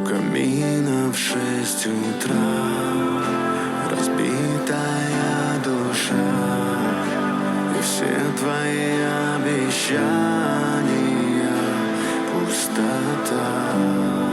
камина в 6 утра, разбитая душа, и все твои обещания пустота.